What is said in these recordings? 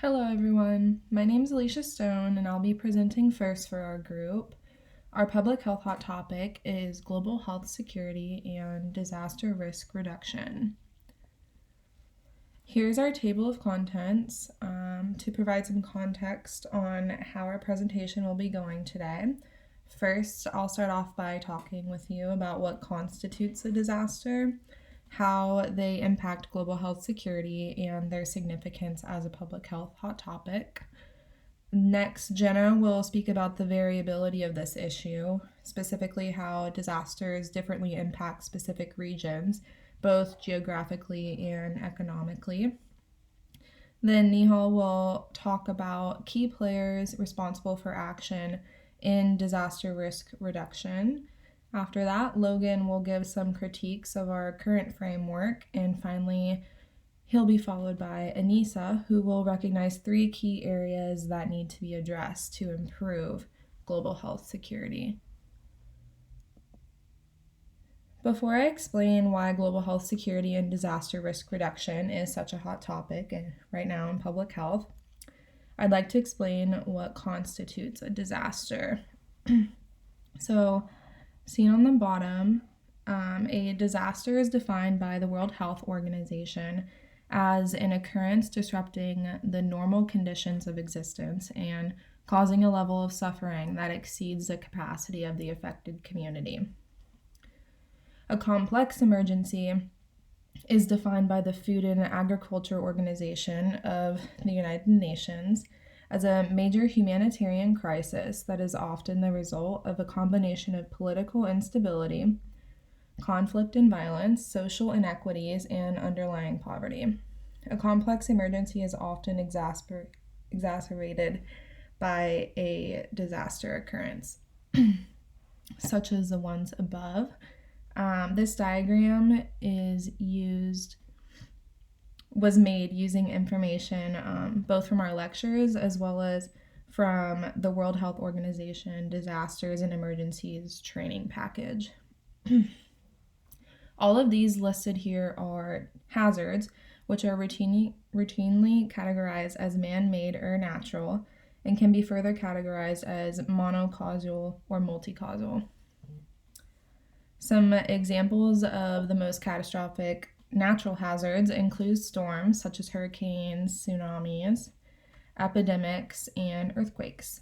Hello everyone, my name is Alicia Stone and I'll be presenting first for our group. Our public health hot topic is global health security and disaster risk reduction. Here's our table of contents to provide some context on how our presentation will be going today. First, I'll start off by talking with you about what constitutes a disaster, how they impact global health security, and their significance as a public health hot topic. Next, Jenna will speak about the variability of this issue, specifically how disasters differently impact specific regions, both geographically and economically. Then Nihal will talk about key players responsible for action in disaster risk reduction. After that, Logan will give some critiques of our current framework, and finally, he'll be followed by Anissa, who will recognize 3 key areas that need to be addressed to improve global health security. Before I explain why global health security and disaster risk reduction is such a hot topic right now in public health, I'd like to explain what constitutes a disaster. So, seen on the bottom, a disaster is defined by the World Health Organization as an occurrence disrupting the normal conditions of existence and causing a level of suffering that exceeds the capacity of the affected community. A complex emergency is defined by the Food and Agriculture Organization of the United Nations as a major humanitarian crisis that is often the result of a combination of political instability, conflict and violence, social inequities, and underlying poverty. A complex emergency is often exacerbated by a disaster occurrence, such as the ones above. This diagram was made using information both from our lectures as well as from the World Health Organization Disasters and Emergencies Training Package. All of these listed here are hazards, which are routinely categorized as man-made or natural, and can be further categorized as monocausal or multicausal. Some examples of the most catastrophic natural hazards include storms such as hurricanes, tsunamis, epidemics, and earthquakes.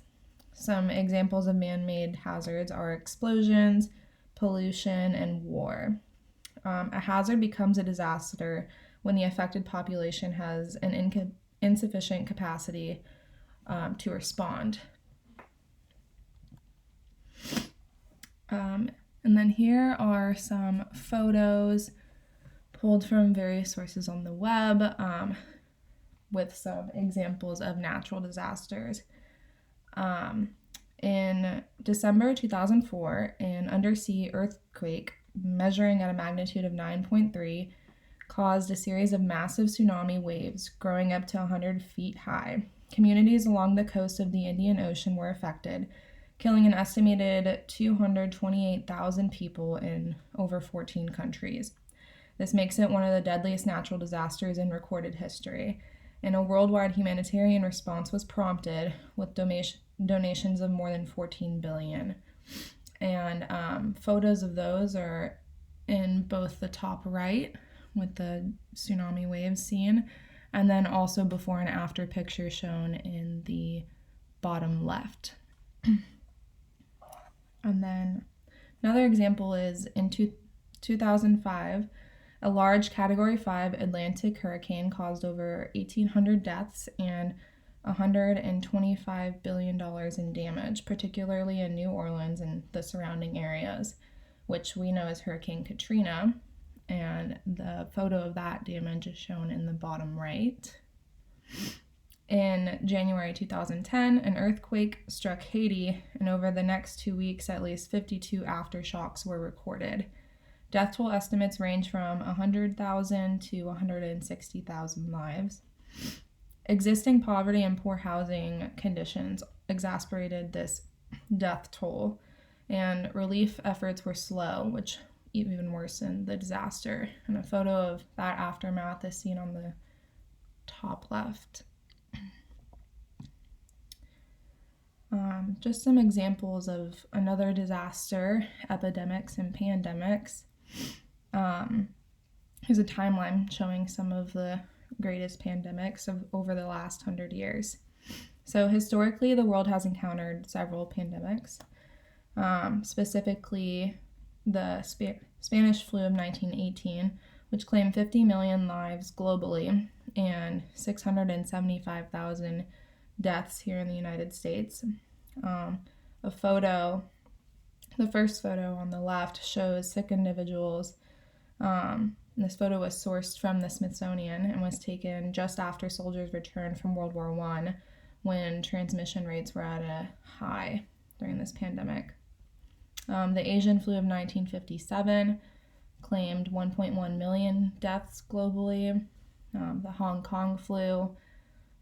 Some examples of man-made hazards are explosions, pollution, and war. A hazard becomes a disaster when the affected population has an insufficient capacity to respond. And then here are some photos pulled from various sources on the web with some examples of natural disasters. In December 2004, an undersea earthquake measuring at a magnitude of 9.3 caused a series of massive tsunami waves growing up to 100 feet high. Communities along the coast of the Indian Ocean were affected, killing an estimated 228,000 people in over 14 countries. This makes it one of the deadliest natural disasters in recorded history, and a worldwide humanitarian response was prompted with donations of more than $14 billion. And photos of those are in both the top right with the tsunami waves seen, and then also before and after pictures shown in the bottom left. And then another example is in 2005, a large Category 5 Atlantic hurricane caused over 1,800 deaths and $125 billion in damage, particularly in New Orleans and the surrounding areas, which we know as Hurricane Katrina, and the photo of that damage is shown in the bottom right. In January 2010, an earthquake struck Haiti, and over the next 2 weeks, at least 52 aftershocks were recorded. Death toll estimates range from 100,000 to 160,000 lives. Existing poverty and poor housing conditions exacerbated this death toll, and relief efforts were slow, which even worsened the disaster. And a photo of that aftermath is seen on the top left. Just some examples of another disaster, epidemics and pandemics. Here's a timeline showing some of the greatest pandemics of over the last 100 years. So historically, the world has encountered several pandemics, specifically the Spanish flu of 1918, which claimed 50 million lives globally and 675,000 deaths here in the United States. The first photo on the left shows sick individuals. This photo was sourced from the Smithsonian and was taken just after soldiers returned from World War I, when transmission rates were at a high during this pandemic. The Asian flu of 1957 claimed 1.1 million deaths globally. The Hong Kong flu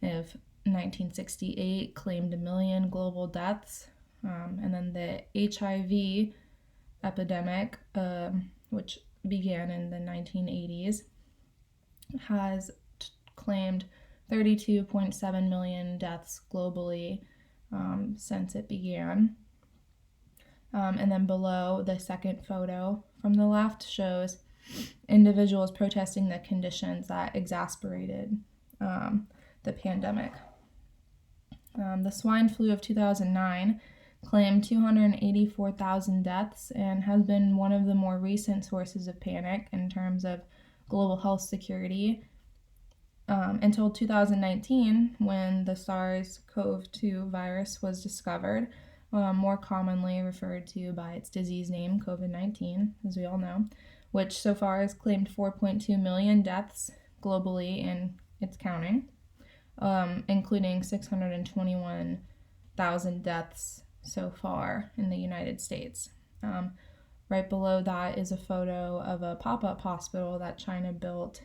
of 1968 claimed 1 million global deaths. And then the HIV epidemic, which began in the 1980s, has claimed 32.7 million deaths globally since it began. And then below, the second photo from the left shows individuals protesting the conditions that exacerbated the pandemic. The swine flu of 2009 claimed 284,000 deaths and has been one of the more recent sources of panic in terms of global health security until 2019, when the SARS-CoV-2 virus was discovered, more commonly referred to by its disease name, COVID-19, as we all know, which so far has claimed 4.2 million deaths globally, and it's counting, including 621,000 deaths so far in the United States. Right below that is a photo of a pop-up hospital that China built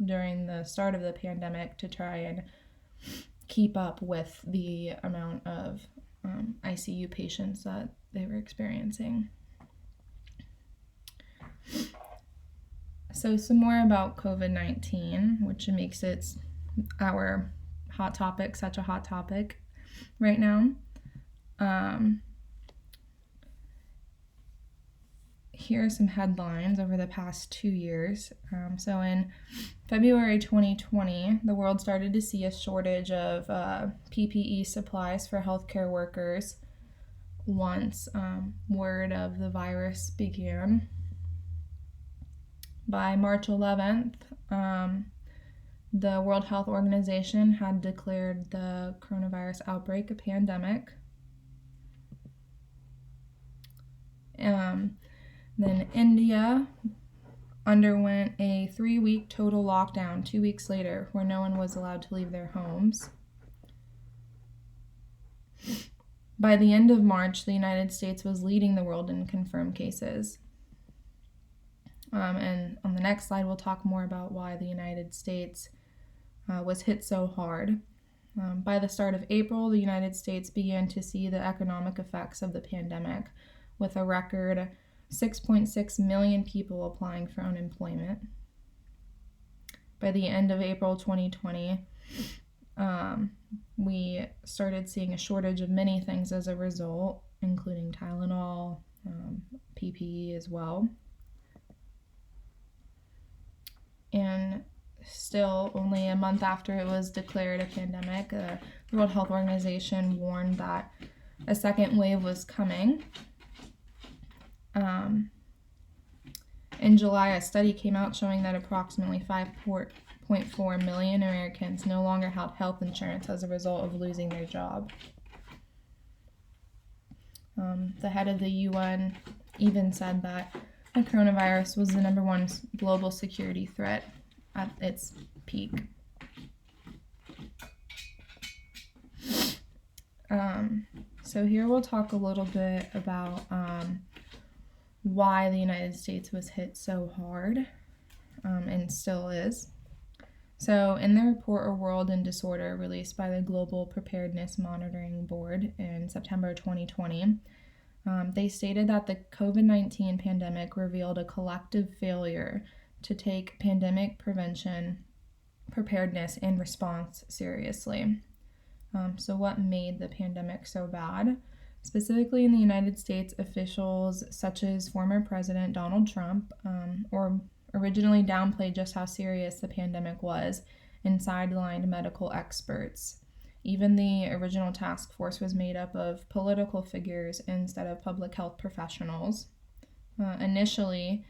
during the start of the pandemic to try and keep up with the amount of ICU patients that they were experiencing. So some more about COVID-19, which makes it our hot topic such a hot topic right now. Here are some headlines over the past 2 years. So in February 2020, the world started to see a shortage of PPE supplies for healthcare workers once word of the virus began. By March 11th, the World Health Organization had declared the coronavirus outbreak a pandemic. Then India underwent a 3-week total lockdown 2 weeks later, where no one was allowed to leave their homes. By the end of March, the United States was leading the world in confirmed cases. And on the next slide, we'll talk more about why the United States was hit so hard. By the start of April, the United States began to see the economic effects of the pandemic, with a record 6.6 million people applying for unemployment. By the end of April 2020, we started seeing a shortage of many things as a result, including Tylenol, PPE as well. And still, only a month after it was declared a pandemic, the World Health Organization warned that a second wave was coming. In July, a study came out showing that approximately 5.4 million Americans no longer had health insurance as a result of losing their job. The head of the UN even said that the coronavirus was the number one global security threat at its peak. So here we'll talk a little bit about why the United States was hit so hard, and still is. So in the report A World in Disorder, released by the Global Preparedness Monitoring Board in September 2020, they stated that the COVID-19 pandemic revealed a collective failure to take pandemic prevention, preparedness, and response seriously. So, what made the pandemic so bad? Specifically in the United States, officials such as former President Donald Trump or originally downplayed just how serious the pandemic was and sidelined medical experts. Even the original task force was made up of political figures instead of public health professionals. Initially,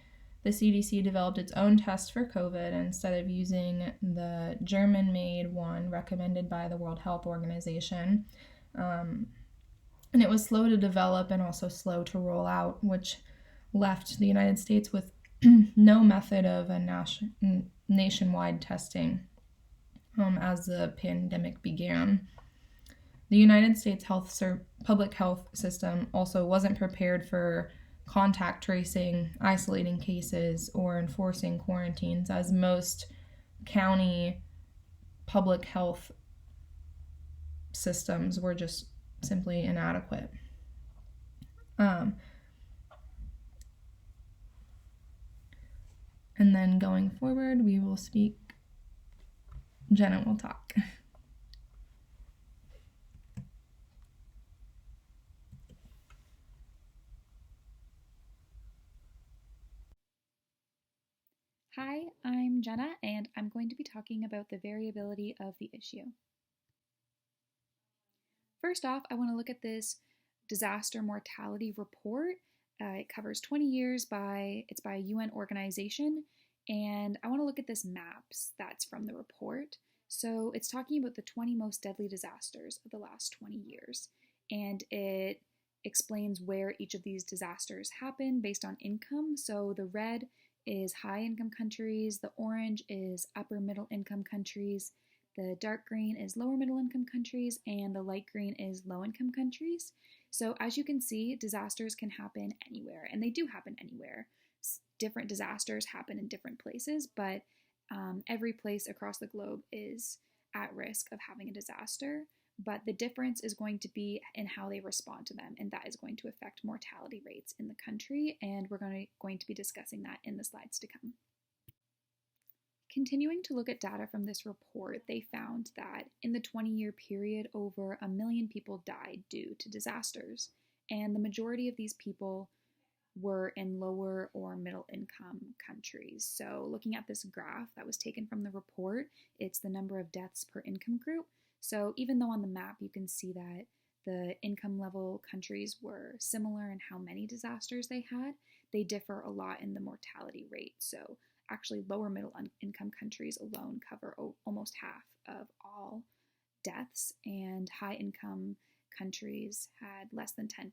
the CDC developed its own test for COVID instead of using the German made one recommended by the World Health Organization. And it was slow to develop and also slow to roll out, which left the United States with no method of a nationwide testing as the pandemic began. The United States public health system also wasn't prepared for contact tracing, isolating cases, or enforcing quarantines, as most county public health systems were just simply inadequate. And then going forward, we will speak. Jenna will talk. Hi, I'm Jenna, and I'm going to be talking about the variability of the issue. First off, I want to look at this disaster mortality report. It covers 20 years it's by a UN organization, and I want to look at this maps that's from the report. So it's talking about the 20 most deadly disasters of the last 20 years, and it explains where each of these disasters happen based on income. So the red is high income countries, the orange is upper middle income countries, the dark green is lower middle income countries, and the light green is low income countries. So as you can see, disasters can happen anywhere, and they do happen anywhere. Different disasters happen in different places, but every place across the globe is at risk of having a disaster. But the difference is going to be in how they respond to them, and that is going to affect mortality rates in the country, and we're going to be discussing that in the slides to come. Continuing to look at data from this report, they found that in the 20-year period, over 1 million people died due to disasters, and the majority of these people were in lower or middle income countries. So looking at this graph that was taken from the report, it's the number of deaths per income group. So even though on the map you can see that the income level countries were similar in how many disasters they had, they differ a lot in the mortality rate. So actually lower middle income countries alone cover almost half of all deaths, and high income countries had less than 10%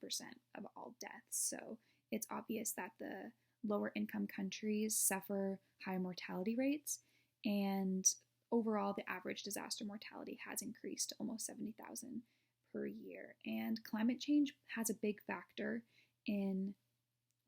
of all deaths. So it's obvious that the lower income countries suffer higher mortality rates, and overall the average disaster mortality has increased to almost 70,000 per year. And climate change has a big factor in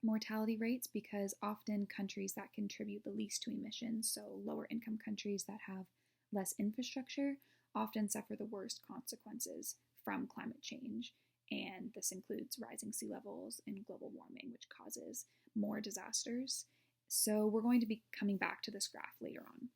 mortality rates because often countries that contribute the least to emissions, so lower income countries that have less infrastructure, often suffer the worst consequences from climate change. And this includes rising sea levels and global warming, which causes more disasters. So we're going to be coming back to this graph later on.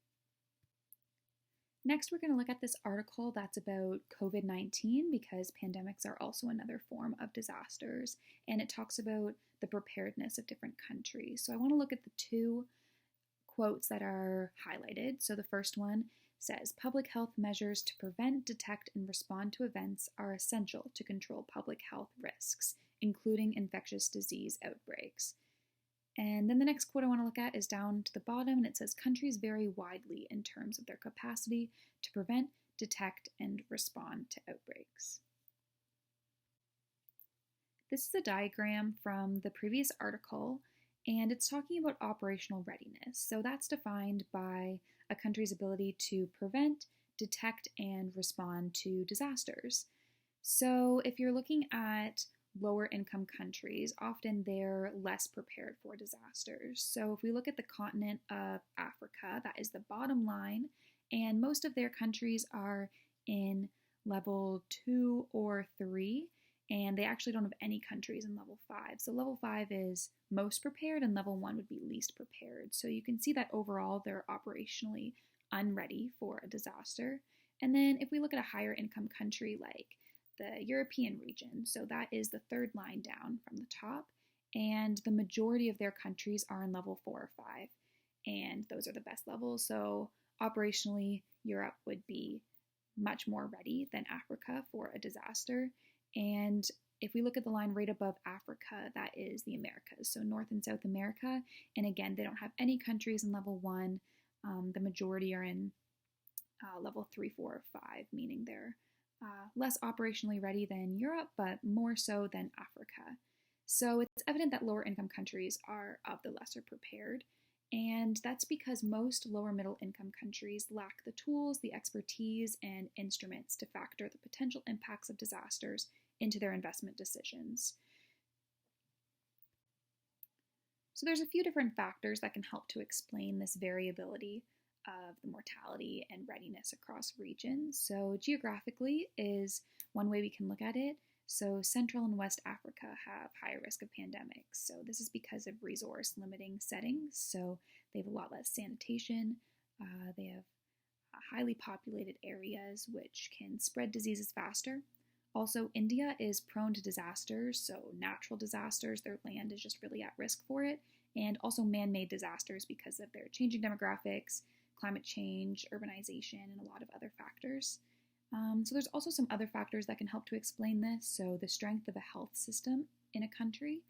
Next, we're going to look at this article that's about COVID-19 because pandemics are also another form of disasters, and it talks about the preparedness of different countries. So I want to look at the two quotes that are highlighted. So the first one says, "Public health measures to prevent, detect, and respond to events are essential to control public health risks, including infectious disease outbreaks." And then the next quote I want to look at is down to the bottom, and it says, "Countries vary widely in terms of their capacity to prevent, detect, and respond to outbreaks." This is a diagram from the previous article, and it's talking about operational readiness. So that's defined by a country's ability to prevent, detect, and respond to disasters. So if you're looking at lower income countries, often they're less prepared for disasters. So if we look at the continent of Africa, that is the bottom line, and most of their countries are in level 2 or 3, and they actually don't have any countries in level 5. So level 5 is most prepared, and level 1 would be least prepared. So you can see that overall they're operationally unready for a disaster. And then if we look at a higher income country like the European region, so that is the third line down from the top, and the majority of their countries are in level 4 or 5, and those are the best levels. So operationally, Europe would be much more ready than Africa for a disaster. And if we look at the line right above Africa, that is the Americas, so North and South America. And again, they don't have any countries in level 1. The majority are in level 3, 4, or 5, meaning they're less operationally ready than Europe, but more so than Africa. So it's evident that lower income countries are of the lesser prepared. And that's because most lower middle income countries lack the tools, the expertise, and instruments to factor the potential impacts of disasters into their investment decisions. So there's a few different factors that can help to explain this variability of the mortality and readiness across regions. So geographically is one way we can look at it. So Central and West Africa have higher risk of pandemics. So this is because of resource limiting settings. So they have a lot less sanitation. They have highly populated areas which can spread diseases faster. Also, India is prone to disasters, so natural disasters, their land is just really at risk for it, and also man-made disasters because of their changing demographics, climate change, urbanization, and a lot of other factors. So there's also some other factors that can help to explain this. So the strength of a health system in a country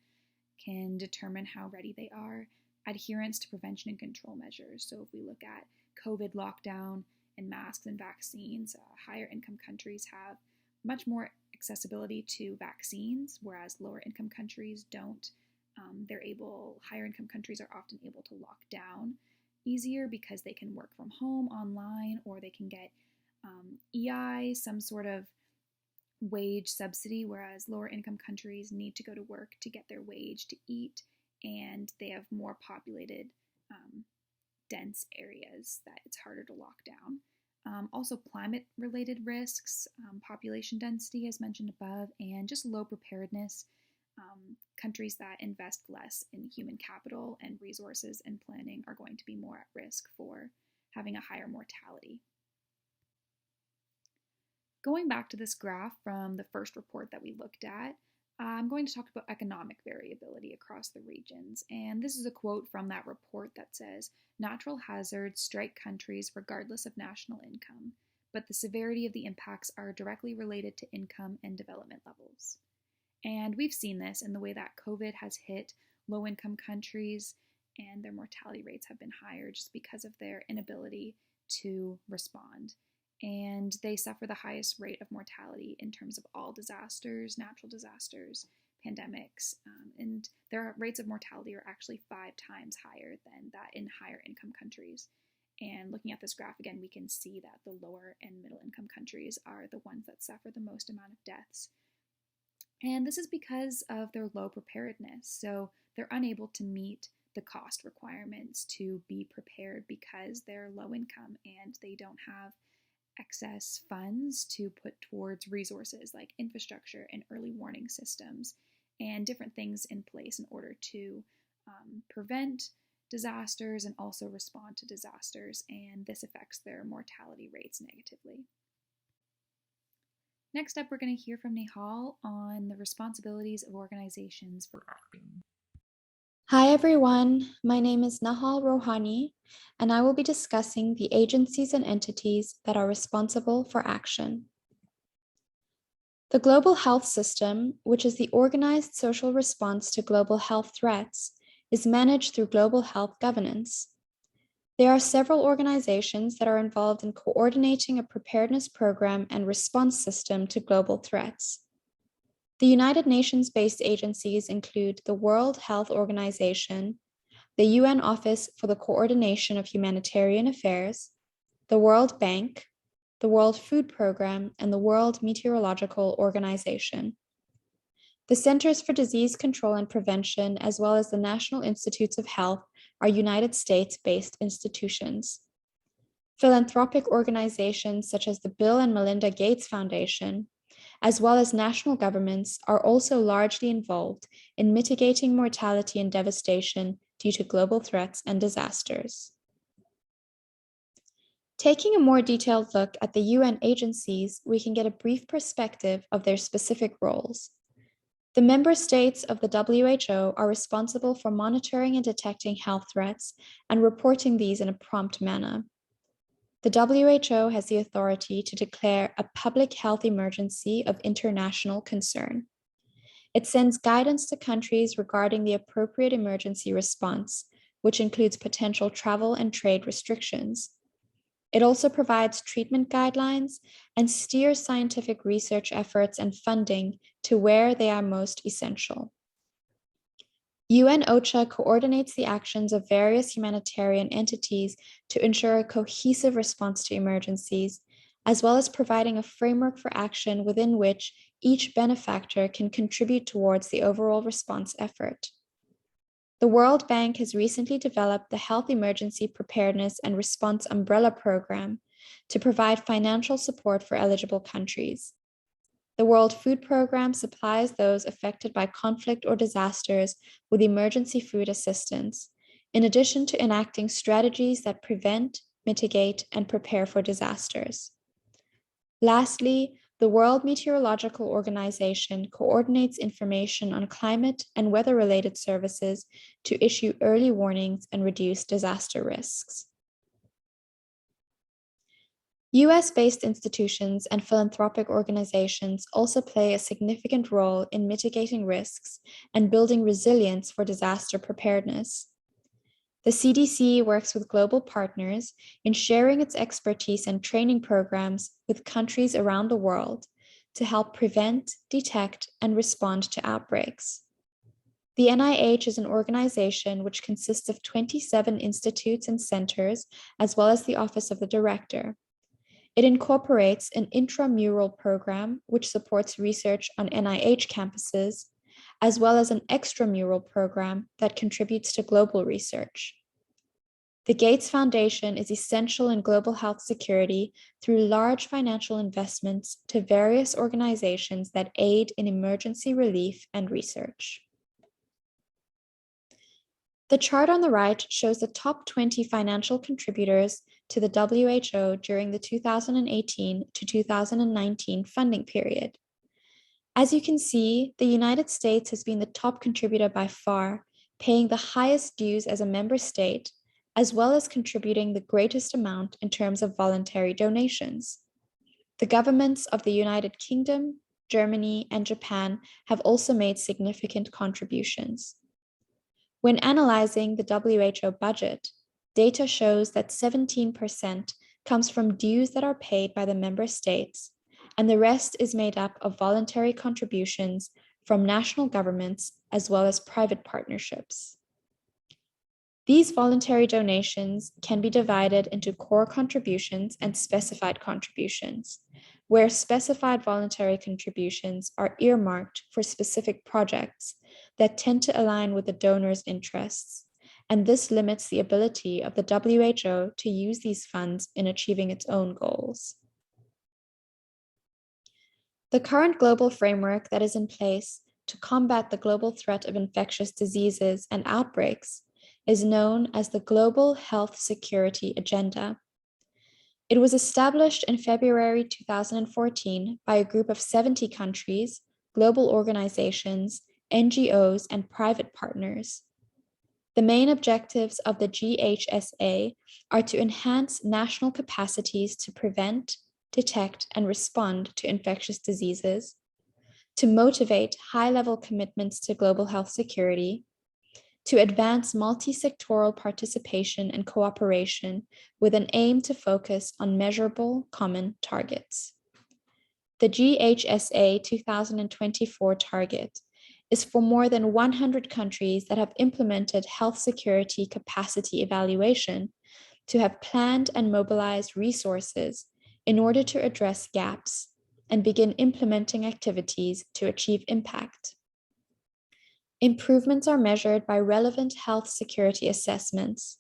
can determine how ready they are. Adherence to prevention and control measures. So if we look at COVID lockdown and masks and vaccines, higher income countries have much more accessibility to vaccines, whereas lower income countries don't. Higher income countries are often able to lock down easier because they can work from home online, or they can get EI, some sort of wage subsidy, whereas lower income countries need to go to work to get their wage to eat, and they have more populated, dense areas that it's harder to lock down. Also climate-related risks, population density as mentioned above, and just low preparedness. Countries that invest less in human capital and resources and planning are going to be more at risk for having a higher mortality. Going back to this graph from the first report that we looked at, I'm going to talk about economic variability across the regions. And this is a quote from that report that says, "Natural hazards strike countries regardless of national income, but the severity of the impacts are directly related to income and development levels." And we've seen this in the way that COVID has hit low-income countries, and their mortality rates have been higher just because of their inability to respond. And they suffer the highest rate of mortality in terms of all disasters, natural disasters, pandemics, and their rates of mortality are actually 5 times higher than that in higher income countries. And looking at this graph again, we can see that the lower and middle income countries are the ones that suffer the most amount of deaths. And this is because of their low preparedness. So they're unable to meet the cost requirements to be prepared because they're low income and they don't have excess funds to put towards resources like infrastructure and early warning systems and different things in place in order to prevent disasters and also respond to disasters, and this affects their mortality rates negatively. Next up, we're going to hear from Nihal on the responsibilities of organizations for acting. Hi everyone, my name is Nahal Rohani, and I will be discussing the agencies and entities that are responsible for action. The global health system, which is the organized social response to global health threats, is managed through global health governance. There are several organizations that are involved in coordinating a preparedness program and response system to global threats. The United Nations-based agencies include the World Health Organization, the UN Office for the Coordination of Humanitarian Affairs, the World Bank, the World Food Programme, and the World Meteorological Organization. The Centers for Disease Control and Prevention, as well as the National Institutes of Health, are United States-based institutions. Philanthropic organizations such as the Bill and Melinda Gates Foundation, as well as national governments, are also largely involved in mitigating mortality and devastation due to global threats and disasters. Taking a more detailed look at the UN agencies, we can get a brief perspective of their specific roles. The member states of the WHO are responsible for monitoring and detecting health threats and reporting these in a prompt manner. The WHO has the authority to declare a public health emergency of international concern. It sends guidance to countries regarding the appropriate emergency response, which includes potential travel and trade restrictions. It also provides treatment guidelines and steers scientific research efforts and funding to where they are most essential. UN OCHA coordinates the actions of various humanitarian entities to ensure a cohesive response to emergencies, as well as providing a framework for action within which each benefactor can contribute towards the overall response effort. The World Bank has recently developed the Health Emergency Preparedness and Response Umbrella Program to provide financial support for eligible countries. The World Food Programme supplies those affected by conflict or disasters with emergency food assistance, in addition to enacting strategies that prevent, mitigate, and prepare for disasters. Lastly, the World Meteorological Organization coordinates information on climate and weather-related services to issue early warnings and reduce disaster risks. US-based institutions and philanthropic organizations also play a significant role in mitigating risks and building resilience for disaster preparedness. The CDC works with global partners in sharing its expertise and training programs with countries around the world to help prevent, detect, and respond to outbreaks. The NIH is an organization which consists of 27 institutes and centers, as well as the Office of the Director. It incorporates an intramural program which supports research on NIH campuses, as well as an extramural program that contributes to global research. The Gates Foundation is essential in global health security through large financial investments to various organizations that aid in emergency relief and research. The chart on the right shows the top 20 financial contributors to the WHO during the 2018 to 2019 funding period. As you can see, the United States has been the top contributor by far, paying the highest dues as a member state, as well as contributing the greatest amount in terms of voluntary donations. The governments of the United Kingdom, Germany, and Japan have also made significant contributions. When analyzing the WHO budget, data shows that 17% comes from dues that are paid by the member states, and the rest is made up of voluntary contributions from national governments as well as private partnerships. These voluntary donations can be divided into core contributions and specified contributions, where specified voluntary contributions are earmarked for specific projects that tend to align with the donor's interests, and this limits the ability of the WHO to use these funds in achieving its own goals. The current global framework that is in place to combat the global threat of infectious diseases and outbreaks is known as the Global Health Security Agenda. It was established in February 2014 by a group of 70 countries, global organizations, NGOs, and private partners. The main objectives of the GHSA are to enhance national capacities to prevent, detect, and respond to infectious diseases, to motivate high-level commitments to global health security, to advance multi-sectoral participation and cooperation with an aim to focus on measurable common targets. The GHSA 2024 target is for more than 100 countries that have implemented health security capacity evaluation to have planned and mobilized resources in order to address gaps and begin implementing activities to achieve impact. Improvements are measured by relevant health security assessments,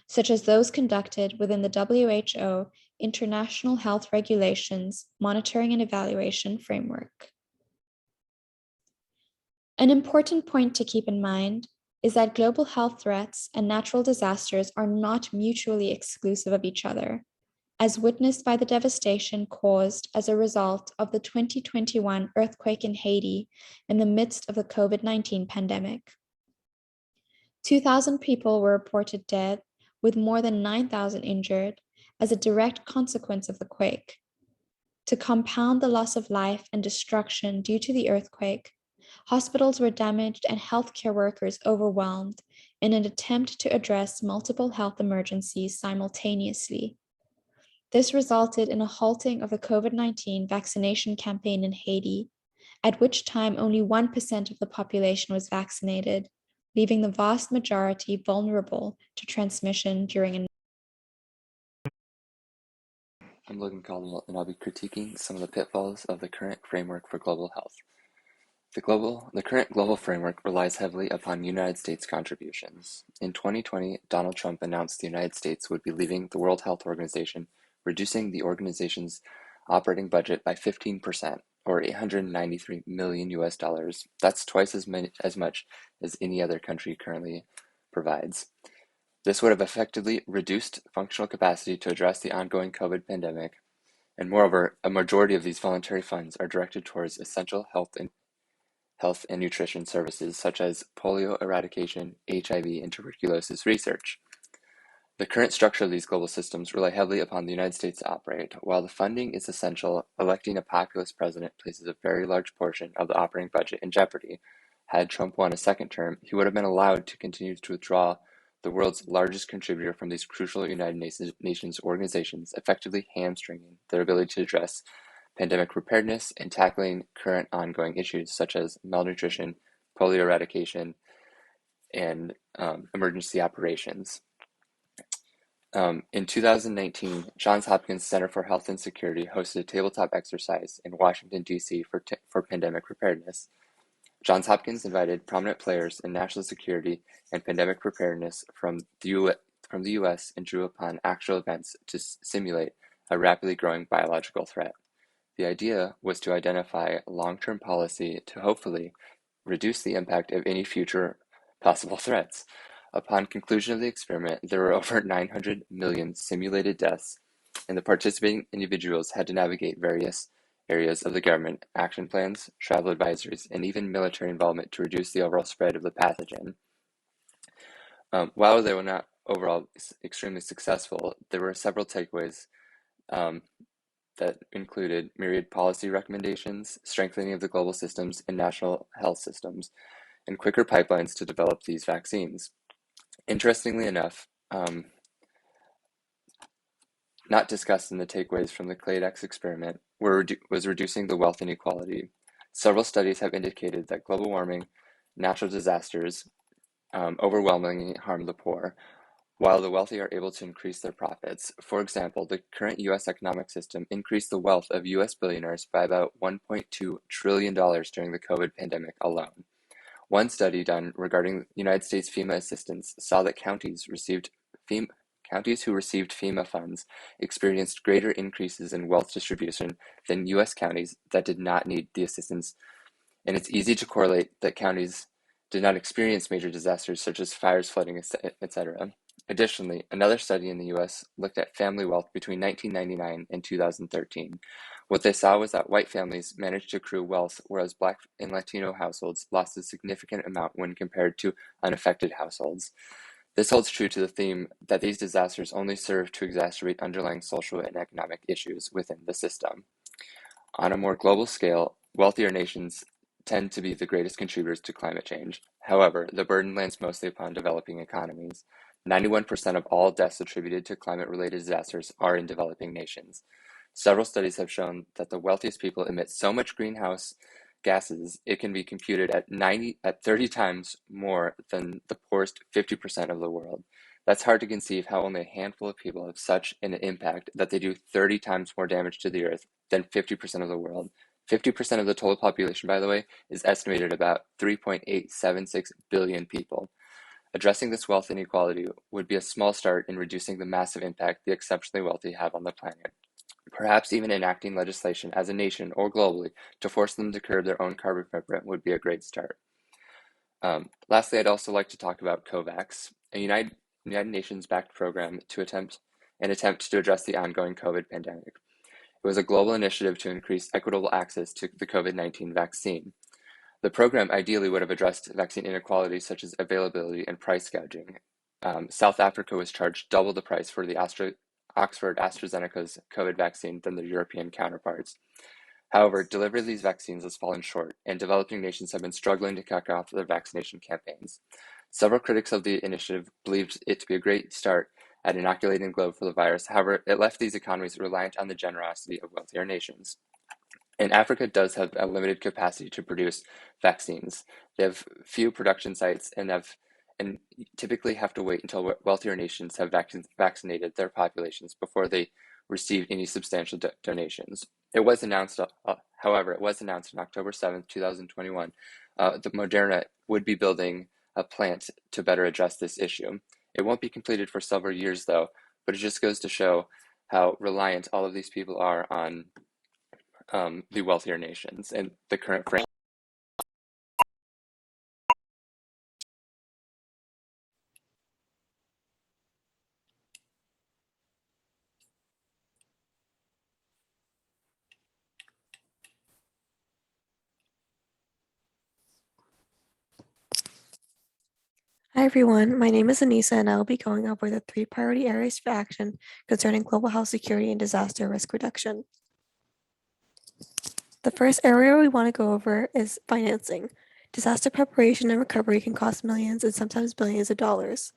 such as those conducted within the WHO International Health Regulations Monitoring and Evaluation Framework. An important point to keep in mind is that global health threats and natural disasters are not mutually exclusive of each other. as witnessed by the devastation caused as a result of the 2021 earthquake in Haiti in the midst of the COVID-19 pandemic. 2,000 people were reported dead, with more than 9,000 injured as a direct consequence of the quake. To compound the loss of life and destruction due to the earthquake, hospitals were damaged and healthcare workers overwhelmed in an attempt to address multiple health emergencies simultaneously. This resulted in a halting of the COVID-19 vaccination campaign in Haiti, at which time only 1% of the population was vaccinated, leaving the vast majority vulnerable to transmission during an I'm Logan Caldwell, and I'll be critiquing some of the pitfalls of the current framework for global health. The current global framework relies heavily upon United States contributions. In 2020, Donald Trump announced the United States would be leaving the World Health Organization, reducing the organization's operating budget by 15%, or $893 million US dollars. That's twice as much as any other country currently provides. This would have effectively reduced functional capacity to address the ongoing COVID pandemic, and moreover, a majority of these voluntary funds are directed towards essential health and nutrition services such as polio eradication, HIV, and tuberculosis research. The current structure of these global systems rely heavily upon the United States to operate. While the funding is essential, electing a populist president places a very large portion of the operating budget in jeopardy. Had Trump won a second term, he would have been allowed to continue to withdraw the world's largest contributor from these crucial United Nations organizations, effectively hamstringing their ability to address pandemic preparedness and tackling current ongoing issues such as malnutrition, polio eradication, and emergency operations. In 2019, Johns Hopkins Center for Health and Security hosted a tabletop exercise in Washington, D.C. for pandemic preparedness. Johns Hopkins invited prominent players in national security and pandemic preparedness from the U.S. and drew upon actual events to simulate a rapidly growing biological threat. The idea was to identify long-term policy to hopefully reduce the impact of any future possible threats. Upon conclusion of the experiment, there were over 900 million simulated deaths, and the participating individuals had to navigate various areas of the government, action plans, travel advisories, and even military involvement to reduce the overall spread of the pathogen. While they were not overall extremely successful, there were several takeaways that included myriad policy recommendations, strengthening of the global systems and national health systems, and quicker pipelines to develop these vaccines. Interestingly enough, not discussed in the takeaways from the Cladex experiment was reducing the wealth inequality. Several studies have indicated that global warming, natural disasters overwhelmingly harm the poor, while the wealthy are able to increase their profits. For example, the current U.S. economic system increased the wealth of U.S. billionaires by about $1.2 trillion during the COVID pandemic alone. One study done regarding United States FEMA assistance saw that counties who received FEMA funds experienced greater increases in wealth distribution than U.S. counties that did not need the assistance, and it's easy to correlate that counties did not experience major disasters such as fires, flooding, etc. Additionally, another study in the U.S. looked at family wealth between 1999 and 2013. What they saw was that white families managed to accrue wealth, whereas Black and Latino households lost a significant amount when compared to unaffected households. This holds true to the theme that these disasters only serve to exacerbate underlying social and economic issues within the system. On a more global scale, wealthier nations tend to be the greatest contributors to climate change. However, the burden lands mostly upon developing economies. 91% of all deaths attributed to climate-related disasters are in developing nations. Several studies have shown that the wealthiest people emit so much greenhouse gases, it can be computed at 30 times more than the poorest 50% of the world. That's hard to conceive how only a handful of people have such an impact that they do 30 times more damage to the earth than 50% of the world. 50% of the total population, by the way, is estimated about 3.876 billion people. Addressing this wealth inequality would be a small start in reducing the massive impact the exceptionally wealthy have on the planet. Perhaps even enacting legislation as a nation or globally to force them to curb their own carbon footprint would be a great start. Lastly, I'd also like to talk about COVAX, a United Nations-backed program to attempt an attempt to address the ongoing COVID pandemic. It was a global initiative to increase equitable access to the COVID-19 vaccine. The program ideally would have addressed vaccine inequalities such as availability and price gouging. South Africa was charged double the price for the Oxford AstraZeneca's COVID vaccine than their European counterparts. However, delivery of these vaccines has fallen short, and developing nations have been struggling to kick off their vaccination campaigns. Several critics of the initiative believed it to be a great start at inoculating the globe for the virus. However, it left these economies reliant on the generosity of wealthier nations. And Africa does have a limited capacity to produce vaccines. They have few production sites and typically have to wait until wealthier nations have vaccinated their populations before they receive any substantial donations. It was announced, however, it was announced on October 7th, 2021, that Moderna would be building a plant to better address this issue. It won't be completed for several years, though, but it just goes to show how reliant all of these people are on the wealthier nations and the current frame. Hi everyone, my name is Anissa and I will be going over the 3 priority areas for action concerning global health security and disaster risk reduction. The first area we want to go over is financing. Disaster preparation and recovery can cost millions and sometimes billions of dollars.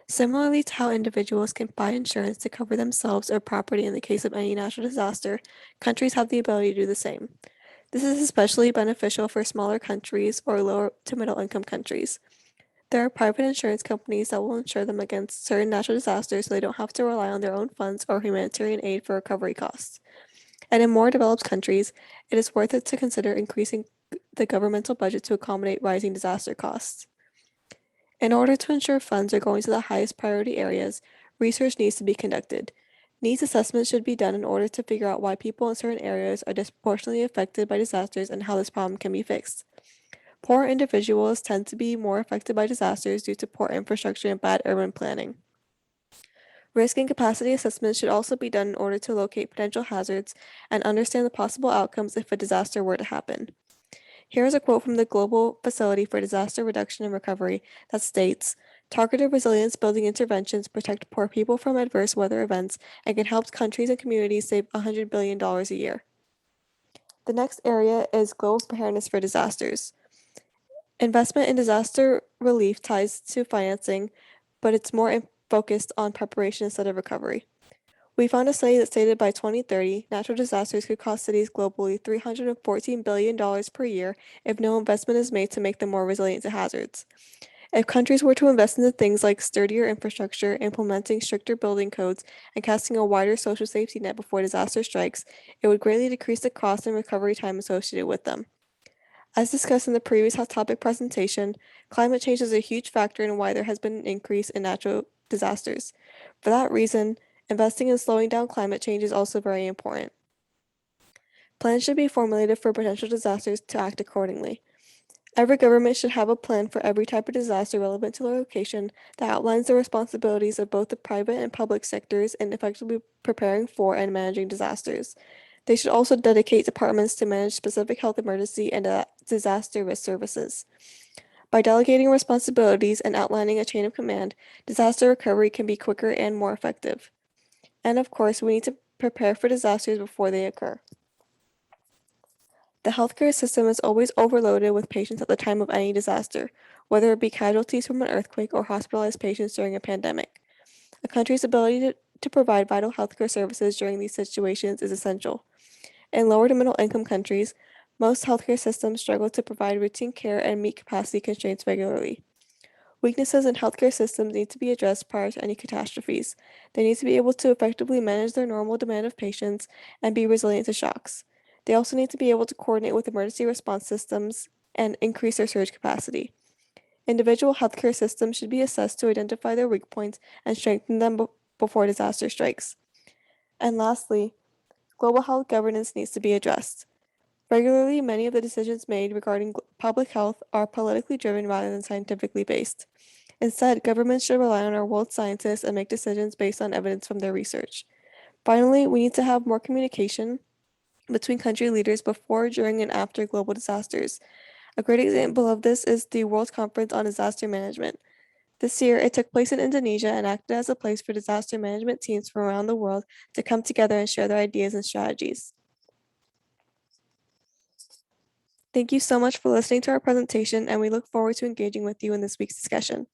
Similarly to how individuals can buy insurance to cover themselves or property in the case of any natural disaster, countries have the ability to do the same. This is especially beneficial for smaller countries or lower to middle income countries. There are private insurance companies that will insure them against certain natural disasters so they don't have to rely on their own funds or humanitarian aid for recovery costs. And in more developed countries, it is worth it to consider increasing the governmental budget to accommodate rising disaster costs. In order to ensure funds are going to the highest priority areas, research needs to be conducted. Needs assessments should be done in order to figure out why people in certain areas are disproportionately affected by disasters and how this problem can be fixed. Poor individuals tend to be more affected by disasters due to poor infrastructure and bad urban planning. Risk and capacity assessments should also be done in order to locate potential hazards and understand the possible outcomes if a disaster were to happen. Here is a quote from the Global Facility for Disaster Reduction and Recovery that states, "Targeted resilience building interventions protect poor people from adverse weather events and can help countries and communities save $100 billion a year." The next area is global preparedness for disasters. Investment in disaster relief ties to financing, but it's more focused on preparation instead of recovery. We found a study that stated by 2030, natural disasters could cost cities globally $314 billion per year if no investment is made to make them more resilient to hazards. If countries were to invest into things like sturdier infrastructure, implementing stricter building codes, and casting a wider social safety net before disaster strikes, it would greatly decrease the cost and recovery time associated with them. As discussed in the previous hot topic presentation, climate change is a huge factor in why there has been an increase in natural disasters. For that reason, investing in slowing down climate change is also very important. Plans should be formulated for potential disasters to act accordingly. Every government should have a plan for every type of disaster relevant to their location that outlines the responsibilities of both the private and public sectors in effectively preparing for and managing disasters. They should also dedicate departments to manage specific health emergency and disaster risk services. By delegating responsibilities and outlining a chain of command, disaster recovery can be quicker and more effective. And of course, we need to prepare for disasters before they occur. The healthcare system is always overloaded with patients at the time of any disaster, whether it be casualties from an earthquake or hospitalized patients during a pandemic. A country's ability to provide vital healthcare services during these situations is essential. In lower to middle income countries, most healthcare systems struggle to provide routine care and meet capacity constraints regularly. Weaknesses in healthcare systems need to be addressed prior to any catastrophes. They need to be able to effectively manage their normal demand of patients and be resilient to shocks. They also need to be able to coordinate with emergency response systems and increase their surge capacity. Individual healthcare systems should be assessed to identify their weak points and strengthen them before disaster strikes. And lastly, global health governance needs to be addressed. Regularly, many of the decisions made regarding public health are politically driven rather than scientifically based. Instead, governments should rely on our world scientists and make decisions based on evidence from their research. Finally, we need to have more communication between country leaders before, during, and after global disasters. A great example of this is the World Conference on Disaster Management. This year, it took place in Indonesia and acted as a place for disaster management teams from around the world to come together and share their ideas and strategies. Thank you so much for listening to our presentation, and we look forward to engaging with you in this week's discussion.